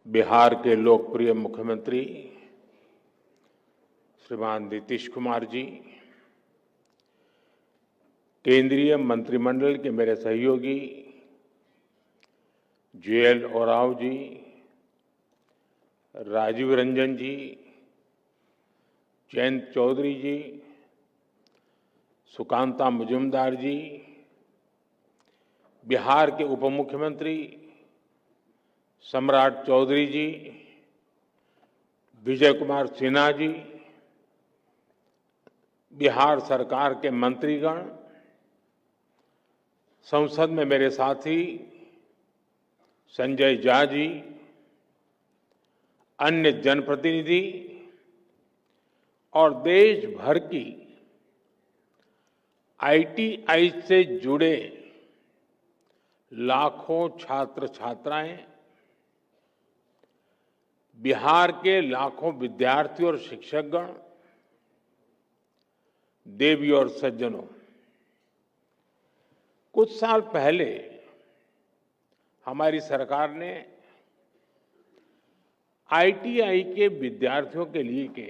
बिहार के लोकप्रिय मुख्यमंत्री श्रीमान नीतीश कुमार जी, केंद्रीय मंत्रिमंडल के मेरे सहयोगी JL ओरांव जी, राजीव रंजन जी, जयंत चौधरी जी, सुकांता मुजुमदार जी, बिहार के उप मुख्यमंत्री सम्राट चौधरी जी, विजय कुमार सिन्हा जी, बिहार सरकार के मंत्रीगण, संसद में मेरे साथी संजय झा जी, अन्य जनप्रतिनिधि और देश भर की ITI से जुड़े लाखों छात्र छात्राएं, बिहार के लाखों विद्यार्थी और शिक्षकगण, देवी और सज्जनों, कुछ साल पहले हमारी सरकार ने ITI के विद्यार्थियों के लिए के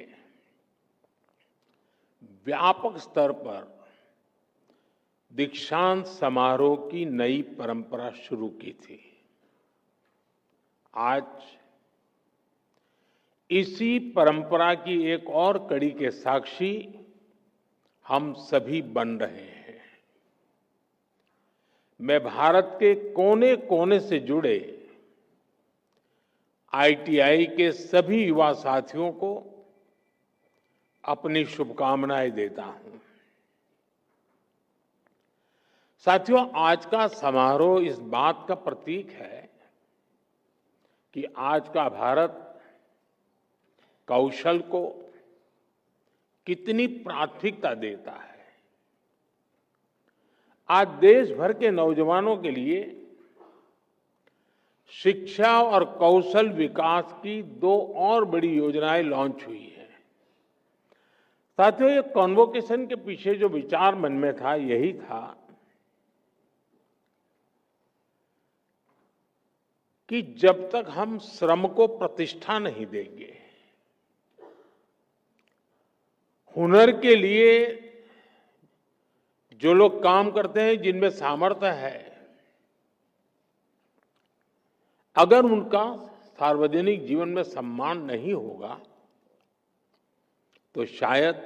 व्यापक स्तर पर दीक्षांत समारोह की नई परंपरा शुरू की थी। आज इसी परंपरा की एक और कड़ी के साक्षी हम सभी बन रहे हैं। मैं भारत के कोने कोने से जुड़े ITI के सभी युवा साथियों को अपनी शुभकामनाएं देता हूं। साथियों, आज का समारोह इस बात का प्रतीक है कि आज का भारत कौशल को कितनी प्राथमिकता देता है। आज देश भर के नौजवानों के लिए शिक्षा और कौशल विकास की 2 और बड़ी योजनाएं लॉन्च हुई है। साथियों, ये कॉन्वोकेशन के पीछे जो विचार मन में था, यही था कि जब तक हम श्रम को प्रतिष्ठा नहीं देंगे, हुनर के लिए जो लोग काम करते हैं, जिनमें सामर्थ्य है, अगर उनका सार्वजनिक जीवन में सम्मान नहीं होगा तो शायद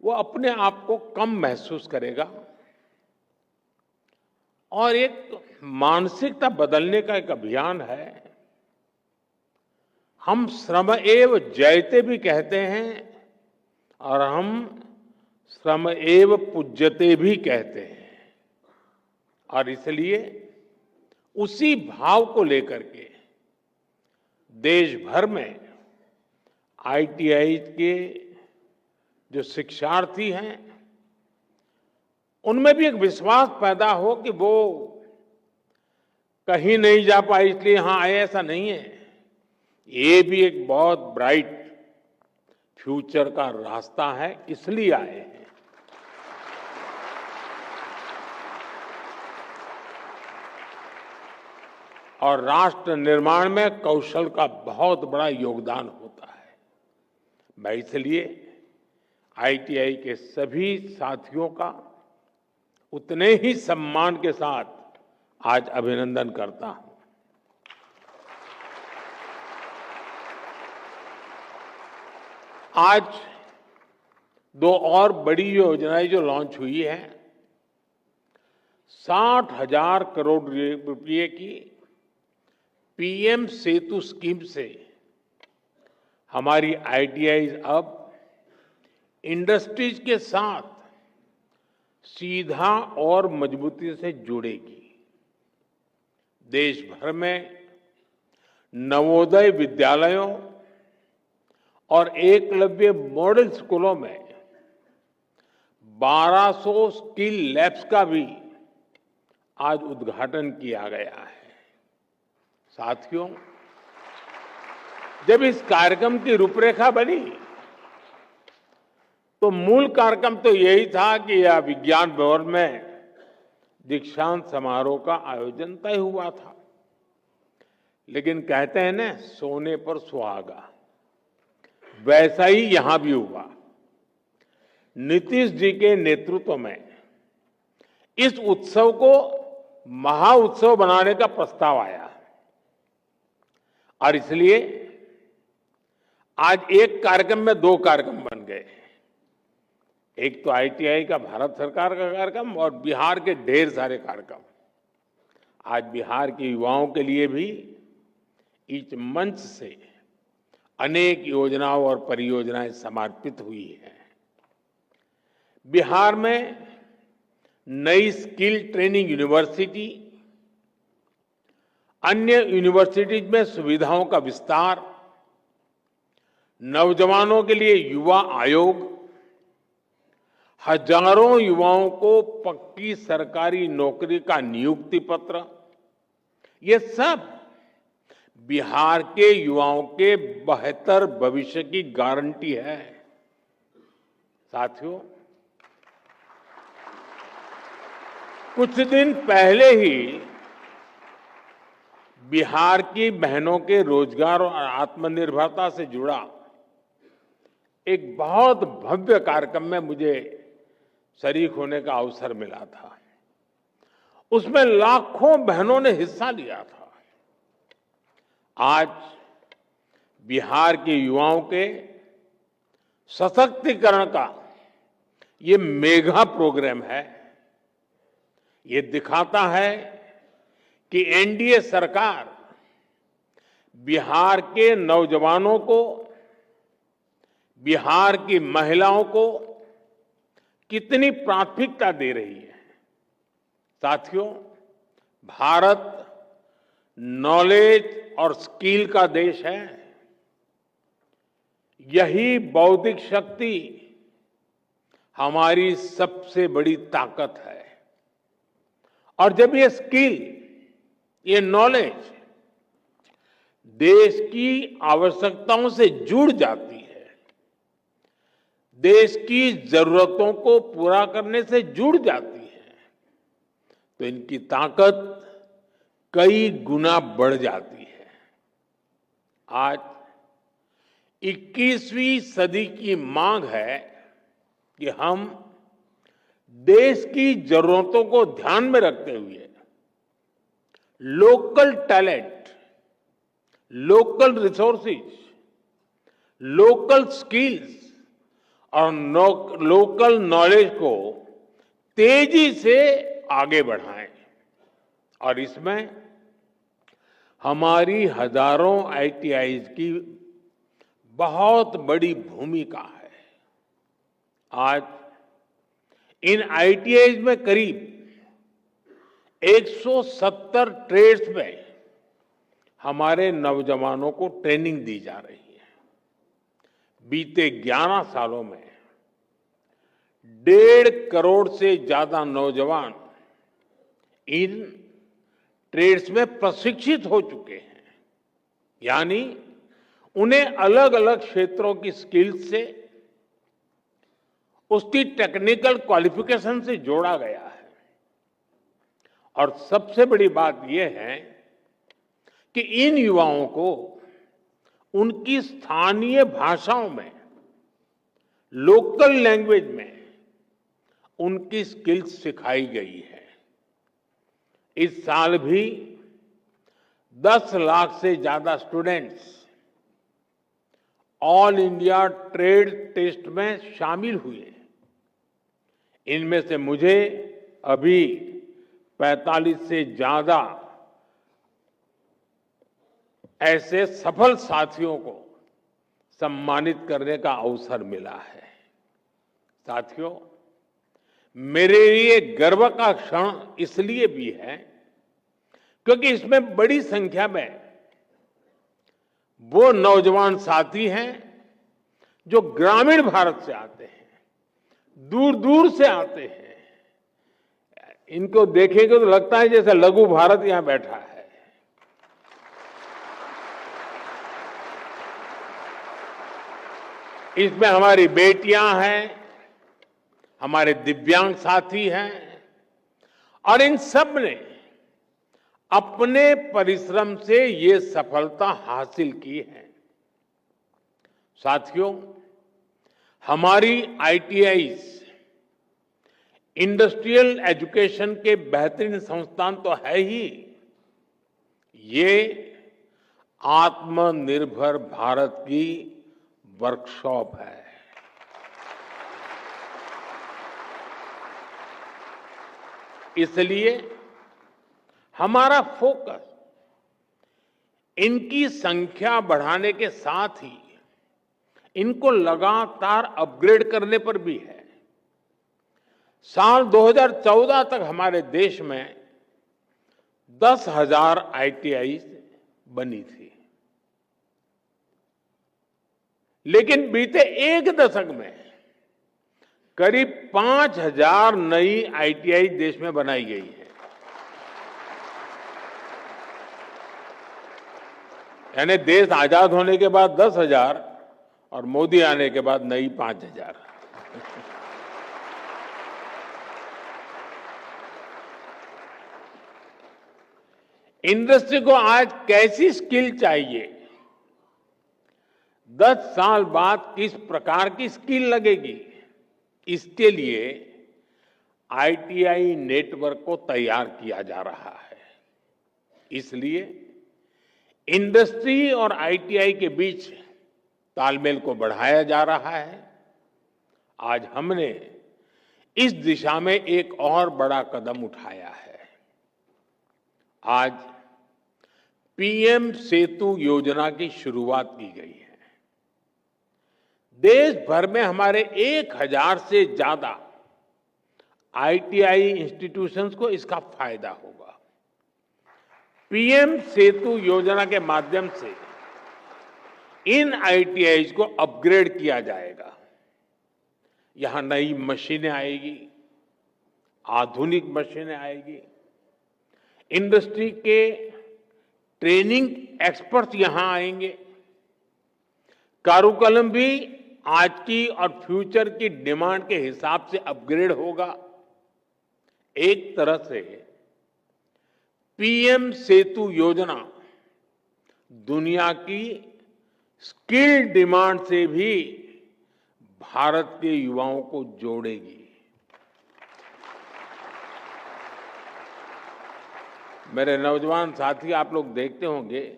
वो अपने आप को कम महसूस करेगा। और एक मानसिकता बदलने का एक अभियान है। हम श्रम एव जयते भी कहते हैं और हम श्रम एव पूज्यते भी कहते हैं। और इसलिए उसी भाव को लेकर के देश भर में ITI के जो शिक्षार्थी हैं, उनमें भी एक विश्वास पैदा हो कि वो कहीं नहीं जा पाए इसलिए यहां आए, ऐसा नहीं है। ये भी एक बहुत ब्राइट फ्यूचर का रास्ता है, इसलिए आए हैं। और राष्ट्र निर्माण में कौशल का बहुत बड़ा योगदान होता है। मैं इसलिए ITI के सभी साथियों का उतने ही सम्मान के साथ आज अभिनंदन करता हूं। आज 2 और बड़ी योजनाएं जो लॉन्च हुई है, 60,000 करोड़ रुपए की PM सेतु स्कीम से हमारी ITI अब इंडस्ट्रीज के साथ सीधा और मजबूती से जुड़ेगी। देश भर में नवोदय विद्यालयों और एकलव्य मॉडल स्कूलों में 1200 स्किल लैब्स का भी आज उद्घाटन किया गया है। साथियों, जब इस कार्यक्रम की रूपरेखा बनी तो मूल कार्यक्रम तो यही था कि यह विज्ञान भवन में दीक्षांत समारोह का आयोजन तय हुआ था। लेकिन कहते हैं ना, सोने पर सुहागा, वैसा ही यहां भी हुआ। नीतीश जी के नेतृत्व में इस उत्सव को महाउत्सव बनाने का प्रस्ताव आया और इसलिए आज एक कार्यक्रम में दो कार्यक्रम बन गए। एक तो आईटीआई का भारत सरकार का कार्यक्रम और बिहार के ढेर सारे कार्यक्रम। आज बिहार के युवाओं के लिए भी इस मंच से अनेक योजनाओं और परियोजनाएं समर्पित हुई हैं। बिहार में नई स्किल ट्रेनिंग यूनिवर्सिटी, अन्य यूनिवर्सिटीज में सुविधाओं का विस्तार, नौजवानों के लिए युवा आयोग, हजारों युवाओं को पक्की सरकारी नौकरी का नियुक्ति पत्र, ये सब बिहार के युवाओं के बेहतर भविष्य की गारंटी है। साथियों, कुछ दिन पहले ही बिहार की बहनों के रोजगार और आत्मनिर्भरता से जुड़ा एक बहुत भव्य कार्यक्रम में मुझे शरीक होने का अवसर मिला था। उसमें लाखों बहनों ने हिस्सा लिया था। आज बिहार के युवाओं के सशक्तिकरण का ये मेगा प्रोग्राम है। ये दिखाता है कि एनडीए सरकार बिहार के नौजवानों को, बिहार की महिलाओं को कितनी प्राथमिकता दे रही है। साथियों, भारत नॉलेज और स्किल का देश है। यही बौद्धिक शक्ति हमारी सबसे बड़ी ताकत है। और जब ये स्किल, ये नॉलेज देश की आवश्यकताओं से जुड़ जाती है, देश की जरूरतों को पूरा करने से जुड़ जाती है, तो इनकी ताकत कई गुना बढ़ जाती है। आज 21वीं सदी की मांग है कि हम देश की जरूरतों को ध्यान में रखते हुए local talent, local resources, local skills और लोकल नॉलेज को तेजी से आगे बढ़ाएं। और इसमें हमारी हजारों आईटीआईज की बहुत बड़ी भूमिका है। आज इन आईटीआईज में करीब 170 ट्रेड्स में हमारे नौजवानों को ट्रेनिंग दी जा रही है। बीते 11 सालों में 1.5 करोड़ से ज्यादा नौजवान इन ट्रेड्स में प्रशिक्षित हो चुके हैं। यानी उन्हें अलग अलग क्षेत्रों की स्किल्स से, उसकी टेक्निकल क्वालिफिकेशन से जोड़ा गया है। और सबसे बड़ी बात यह है कि इन युवाओं को उनकी स्थानीय भाषाओं में, लोकल लैंग्वेज में उनकी स्किल्स सिखाई गई है। इस साल भी 10 लाख से ज्यादा students all India trade test में शामिल हुए। इनमें से मुझे अभी 45 से ज्यादा ऐसे सफल साथियों को सम्मानित करने का अवसर मिला है। साथियों, मेरे लिए गर्व का क्षण इसलिए भी है क्योंकि इसमें बड़ी संख्या में वो नौजवान साथी हैं जो ग्रामीण भारत से आते हैं, दूर दूर से आते हैं। इनको देखेंगे तो लगता है जैसे लघु भारत यहां बैठा है। इसमें हमारी बेटियां हैं, हमारे दिव्यांग साथी हैं और इन सब ने अपने परिश्रम से ये सफलता हासिल की है। साथियों, हमारी आईटीआईज इंडस्ट्रियल एजुकेशन के बेहतरीन संस्थान तो है ही, ये आत्मनिर्भर भारत की वर्कशॉप है। इसलिए हमारा फोकस इनकी संख्या बढ़ाने के साथ ही इनको लगातार अपग्रेड करने पर भी है। साल 2014 तक हमारे देश में 10,000 आईटीआई बनी थी, लेकिन बीते एक दशक में करीब 5,000 नई आईटीआई देश में बनाई गई है। यानी देश आजाद होने के बाद 10,000 और मोदी आने के बाद नई 5,000। इंडस्ट्री को आज कैसी स्किल चाहिए, 10 साल बाद किस प्रकार की स्किल लगेगी, इसके लिए आईटीआई नेटवर्क को तैयार किया जा रहा है। इसलिए इंडस्ट्री और आईटीआई के बीच तालमेल को बढ़ाया जा रहा है। आज हमने इस दिशा में एक और बड़ा कदम उठाया है। आज पीएम सेतु योजना की शुरुआत की गई है। देश भर में हमारे 1,000 से ज्यादा आईटीआई इंस्टीट्यूशंस को इसका फायदा होगा। पीएम सेतु योजना के माध्यम से इन आईटीआई को अपग्रेड किया जाएगा। यहां नई मशीनें आएगी, आधुनिक मशीनें आएगी, इंडस्ट्री के ट्रेनिंग एक्सपर्ट्स यहां आएंगे, कारुकलम भी आज की और फ्यूचर की डिमांड के हिसाब से अपग्रेड होगा। एक तरह से पीएम सेतु योजना दुनिया की स्किल डिमांड से भी भारत के युवाओं को जोड़ेगी। मेरे नौजवान साथी, आप लोग देखते होंगे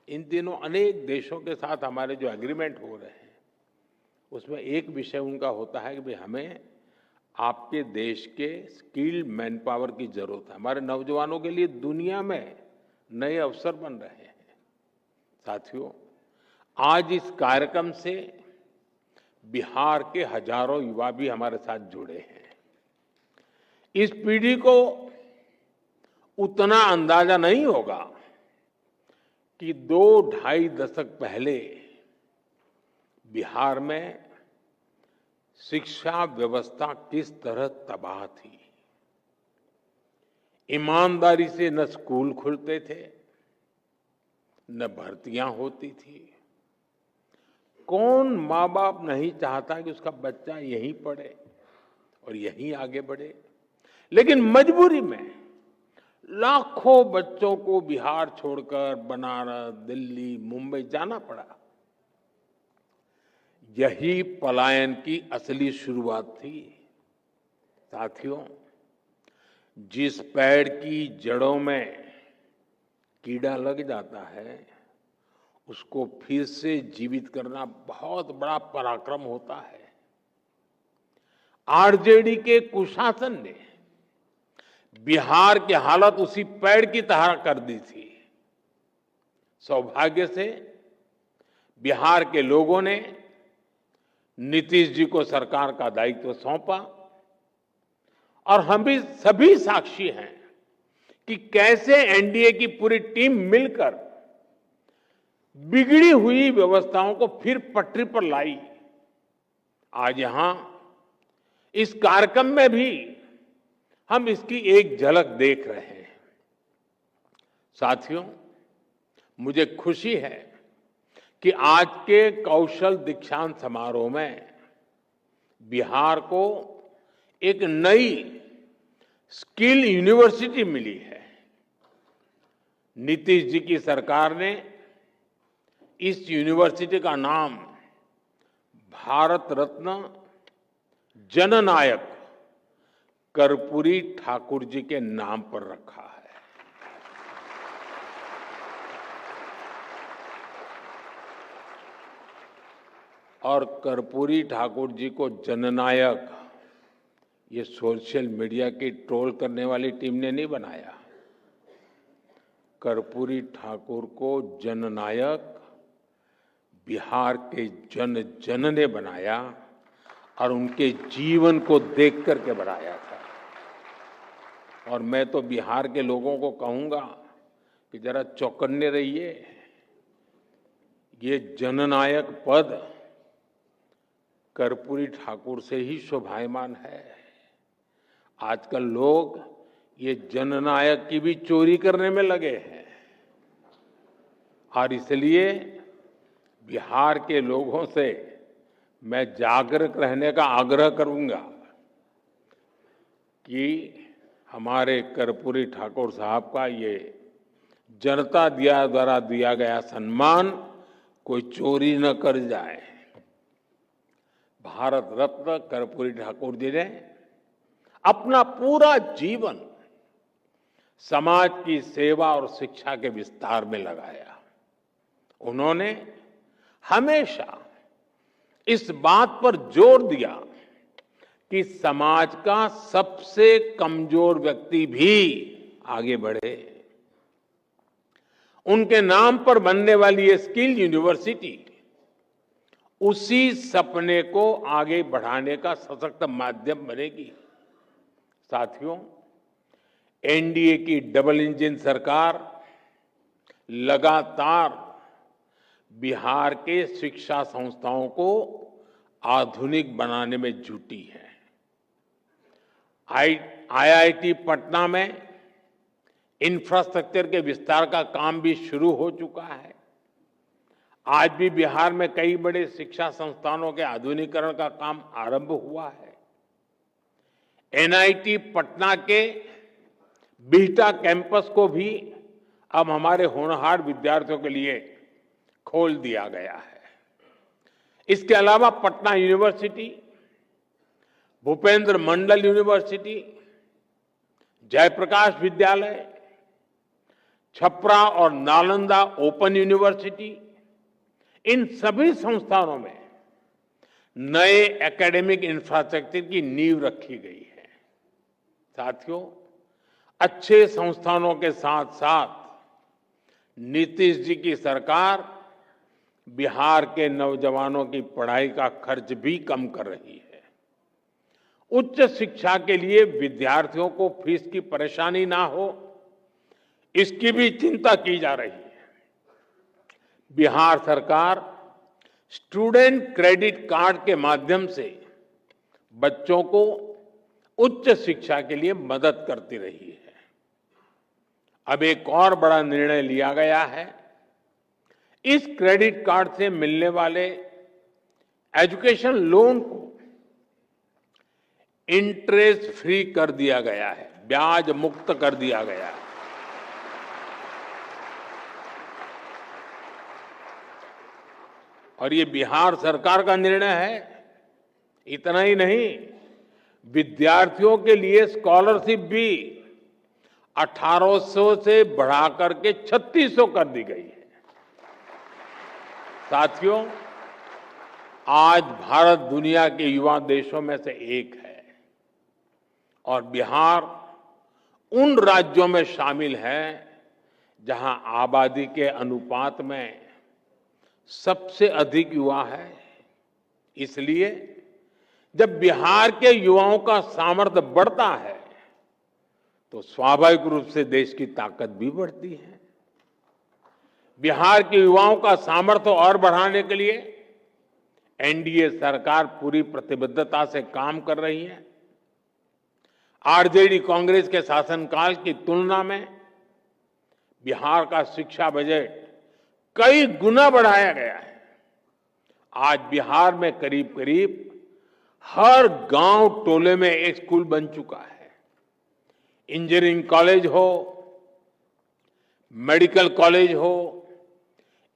इन दिनों अनेक देशों के साथ हमारे जो एग्रीमेंट हो रहे हैं, उसमें एक विषय उनका होता है कि भाई हमें आपके देश के स्किल्ड मैन पावर की जरूरत है। हमारे नौजवानों के लिए दुनिया में नए अवसर बन रहे हैं। साथियों, आज इस कार्यक्रम से बिहार के हजारों युवा भी हमारे साथ जुड़े हैं। इस पीढ़ी को उतना अंदाजा नहीं होगा कि 2-2.5 दशक पहले बिहार में शिक्षा व्यवस्था किस तरह तबाह थी। ईमानदारी से न स्कूल खुलते थे, न भर्तियां होती थी। कौन माँ बाप नहीं चाहता कि उसका बच्चा यहीं पढ़े और यहीं आगे बढ़े, लेकिन मजबूरी में लाखों बच्चों को बिहार छोड़कर बनारस, दिल्ली, मुंबई जाना पड़ा। यही पलायन की असली शुरुआत थी। साथियों, जिस पेड़ की जड़ों में कीड़ा लग जाता है, उसको फिर से जीवित करना बहुत बड़ा पराक्रम होता है। आरजेडी के कुशासन ने बिहार की हालत उसी पेड़ की तरह कर दी थी। सौभाग्य से बिहार के लोगों ने नीतीश जी को सरकार का दायित्व सौंपा और हम भी सभी साक्षी हैं कि कैसे एनडीए की पूरी टीम मिलकर बिगड़ी हुई व्यवस्थाओं को फिर पटरी पर लाई। आज यहां इस कार्यक्रम में भी हम इसकी एक झलक देख रहे हैं। साथियों, मुझे खुशी है कि आज के कौशल दीक्षांत समारोह में बिहार को एक नई स्किल यूनिवर्सिटी मिली है। नीतीश जी की सरकार ने इस यूनिवर्सिटी का नाम भारत रत्न जननायक कर्पूरी ठाकुर जी के नाम पर रखा है। और कर्पूरी ठाकुर जी को जननायक ये सोशल मीडिया की ट्रोल करने वाली टीम ने नहीं बनाया। कर्पूरी ठाकुर को जननायक बिहार के जन जन ने बनाया और उनके जीवन को देख करके बनाया था। और मैं तो बिहार के लोगों को कहूंगा कि जरा चौकन्ने रहिए। ये जननायक पद कर्पूरी ठाकुर से ही शोभायमान है। आजकल लोग ये जननायक की भी चोरी करने में लगे हैं और इसलिए बिहार के लोगों से मैं जागरूक रहने का आग्रह करूंगा कि हमारे कर्पूरी ठाकुर साहब का ये जनता द्वारा दिया गया सम्मान कोई चोरी न कर जाए। भारत रत्न कर्पूरी ठाकुर जी ने अपना पूरा जीवन समाज की सेवा और शिक्षा के विस्तार में लगाया। उन्होंने हमेशा इस बात पर जोर दिया कि समाज का सबसे कमजोर व्यक्ति भी आगे बढ़े। उनके नाम पर बनने वाली ये स्किल यूनिवर्सिटी उसी सपने को आगे बढ़ाने का सशक्त माध्यम बनेगी। साथियों, एनडीए की डबल इंजन सरकार लगातार बिहार के शिक्षा संस्थाओं को आधुनिक बनाने में जुटी है। आईआईटी पटना में इंफ्रास्ट्रक्चर के विस्तार का काम भी शुरू हो चुका है। आज भी बिहार में कई बड़े शिक्षा संस्थानों के आधुनिकीकरण का काम आरंभ हुआ है। एनआईटी पटना के बिहटा कैंपस को भी अब हमारे होनहार विद्यार्थियों के लिए खोल दिया गया है। इसके अलावा पटना यूनिवर्सिटी, भूपेंद्र मंडल यूनिवर्सिटी, जयप्रकाश विद्यालय, छपरा और नालंदा ओपन यूनिवर्सिटी, इन सभी संस्थानों में नए एकेडमिक इंफ्रास्ट्रक्चर की नींव रखी गई है। साथियों, अच्छे संस्थानों के साथ साथ नीतीश जी की सरकार बिहार के नौजवानों की पढ़ाई का खर्च भी कम कर रही है। उच्च शिक्षा के लिए विद्यार्थियों को फीस की परेशानी ना हो, इसकी भी चिंता की जा रही है। बिहार सरकार स्टूडेंट क्रेडिट कार्ड के माध्यम से बच्चों को उच्च शिक्षा के लिए मदद करती रही है। अब एक और बड़ा निर्णय लिया गया है। इस क्रेडिट कार्ड से मिलने वाले एजुकेशन लोन को इंटरेस्ट फ्री कर दिया गया है, ब्याज मुक्त कर दिया गया है। और ये बिहार सरकार का निर्णय है। इतना ही नहीं, विद्यार्थियों के लिए स्कॉलरशिप भी 1800 से बढ़ाकर के 3600 कर दी गई है। साथियों, आज भारत दुनिया के युवा देशों में से एक है और बिहार उन राज्यों में शामिल है जहां आबादी के अनुपात में सबसे अधिक युवा है। इसलिए जब बिहार के युवाओं का सामर्थ्य बढ़ता है तो स्वाभाविक रूप से देश की ताकत भी बढ़ती है। बिहार के युवाओं का सामर्थ्य और बढ़ाने के लिए एनडीए सरकार पूरी प्रतिबद्धता से काम कर रही है। आरजेडी कांग्रेस के शासनकाल की तुलना में बिहार का शिक्षा बजट कई गुना बढ़ाया गया है। आज बिहार में करीब करीब हर गांव टोले में एक स्कूल बन चुका है। इंजीनियरिंग कॉलेज हो, मेडिकल कॉलेज हो,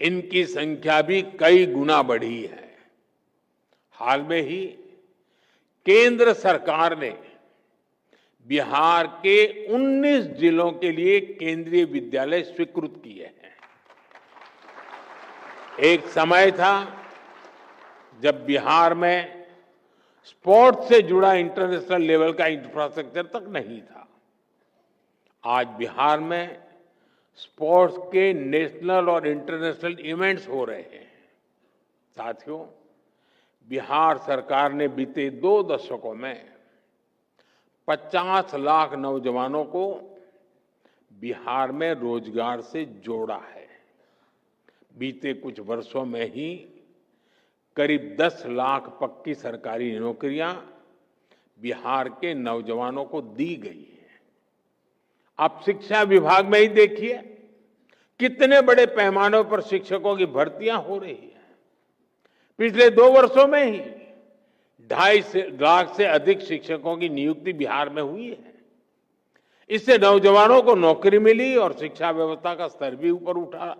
इनकी संख्या भी कई गुना बढ़ी है। हाल में ही केंद्र सरकार ने बिहार के 19 जिलों के लिए केंद्रीय विद्यालय स्वीकृत किए हैं। एक समय था जब बिहार में स्पोर्ट्स से जुड़ा इंटरनेशनल लेवल का इंफ्रास्ट्रक्चर तक नहीं था। आज बिहार में स्पोर्ट्स के नेशनल और इंटरनेशनल इवेंट्स हो रहे हैं। साथियों, बिहार सरकार ने बीते 2 दशकों में 50 लाख नौजवानों को बिहार में रोजगार से जोड़ा है। बीते कुछ वर्षों में ही करीब 10 लाख पक्की सरकारी नौकरियां बिहार के नौजवानों को दी गई है। आप शिक्षा विभाग में ही देखिए कितने बड़े पैमाने पर शिक्षकों की भर्तियां हो रही है। पिछले 2 वर्षों में ही 2.5 लाख से अधिक शिक्षकों की नियुक्ति बिहार में हुई है। इससे नौजवानों को नौकरी मिली और शिक्षा व्यवस्था का स्तर भी ऊपर उठा।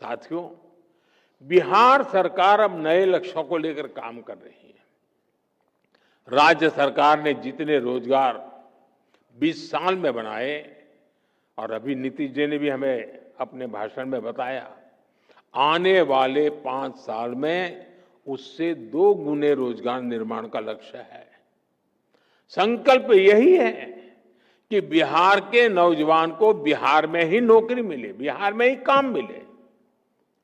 साथियों, बिहार सरकार अब नए लक्ष्यों को लेकर काम कर रही है। राज्य सरकार ने जितने रोजगार 20 साल में बनाए, और अभी नीतीश जी ने भी हमें अपने भाषण में बताया, आने वाले 5 साल में उससे 2 गुने रोजगार निर्माण का लक्ष्य है। संकल्प यही है कि बिहार के नौजवान को बिहार में ही नौकरी मिले, बिहार में ही काम मिले।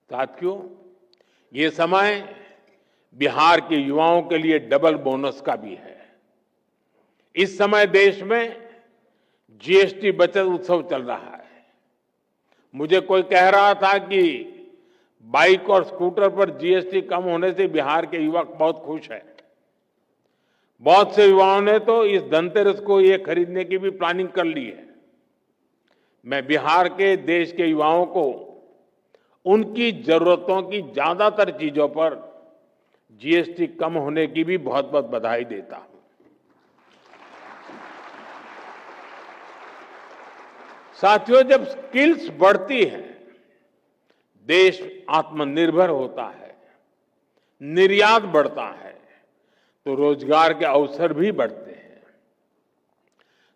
साथियों, ये समय बिहार के युवाओं के लिए डबल बोनस का भी है। इस समय देश में जीएसटी बचत उत्सव चल रहा है। मुझे कोई कह रहा था कि बाइक और स्कूटर पर जीएसटी कम होने से बिहार के युवक बहुत खुश हैं। बहुत से युवाओं ने तो इस धनतेरस को ये खरीदने की भी प्लानिंग कर ली है। मैं बिहार के देश के युवाओं को उनकी जरूरतों की ज्यादातर चीजों पर जीएसटी कम होने की भी बहुत बहुत बधाई देता हूं। साथियों, जब स्किल्स बढ़ती हैं, देश आत्मनिर्भर होता है, निर्यात बढ़ता है, तो रोजगार के अवसर भी बढ़ते हैं।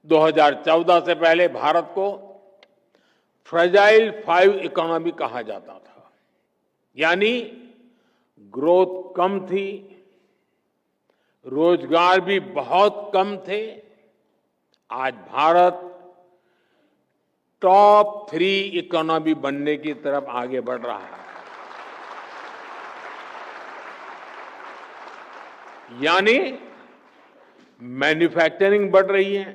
2014 से पहले भारत को फ्रेजाइल 5 इकोनॉमी कहा जाता था, यानी ग्रोथ कम थी, रोजगार भी बहुत कम थे। आज भारत टॉप 3 इकोनॉमी बनने की तरफ आगे बढ़ रहा है। यानी मैन्युफैक्चरिंग बढ़ रही है,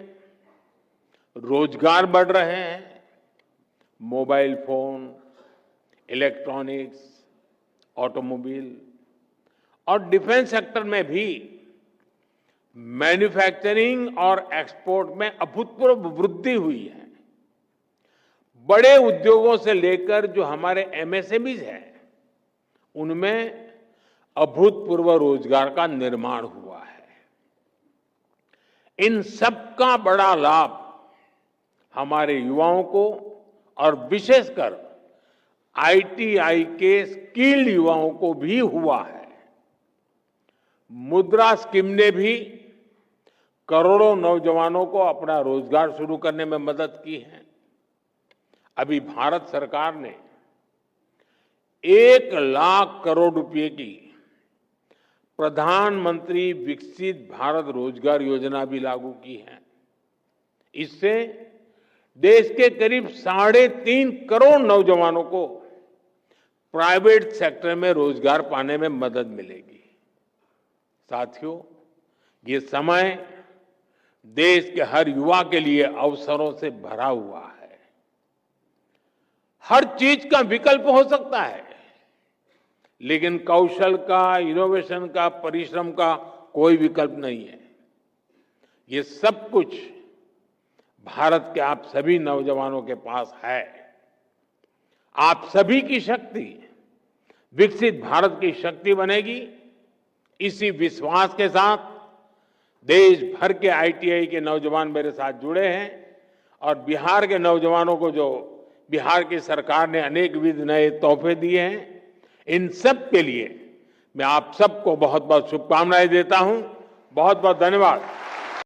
रोजगार बढ़ रहे हैं। मोबाइल फोन, इलेक्ट्रॉनिक्स, ऑटोमोबाइल और डिफेंस सेक्टर में भी मैन्युफैक्चरिंग और एक्सपोर्ट में अभूतपूर्व वृद्धि हुई है। बड़े उद्योगों से लेकर जो हमारे एमएसएमईज हैं, उनमें अभूतपूर्व रोजगार का निर्माण हुआ है। इन सबका बड़ा लाभ हमारे युवाओं को और विशेषकर आईटीआई के स्किल्ड युवाओं को भी हुआ है। मुद्रा स्कीम ने भी करोड़ों नौजवानों को अपना रोजगार शुरू करने में मदद की है। अभी भारत सरकार ने 1 लाख करोड़ रुपए की प्रधानमंत्री विकसित भारत रोजगार योजना भी लागू की है। इससे देश के करीब 3.5 करोड़ नौजवानों को प्राइवेट सेक्टर में रोजगार पाने में मदद मिलेगी। साथियों, ये समय देश के हर युवा के लिए अवसरों से भरा हुआ है। हर चीज का विकल्प हो सकता है, लेकिन कौशल का, इनोवेशन का, परिश्रम का कोई विकल्प नहीं है। ये सब कुछ भारत के आप सभी नौजवानों के पास है। आप सभी की शक्ति विकसित भारत की शक्ति बनेगी। इसी विश्वास के साथ देश भर के आईटीआई के नौजवान मेरे साथ जुड़े हैं और बिहार के नौजवानों को जो बिहार की सरकार ने अनेकविध नए तोहफे दिए हैं। इन सब के लिए मैं आप सबको बहुत बहुत शुभकामनाएं देता हूं। बहुत बहुत धन्यवाद।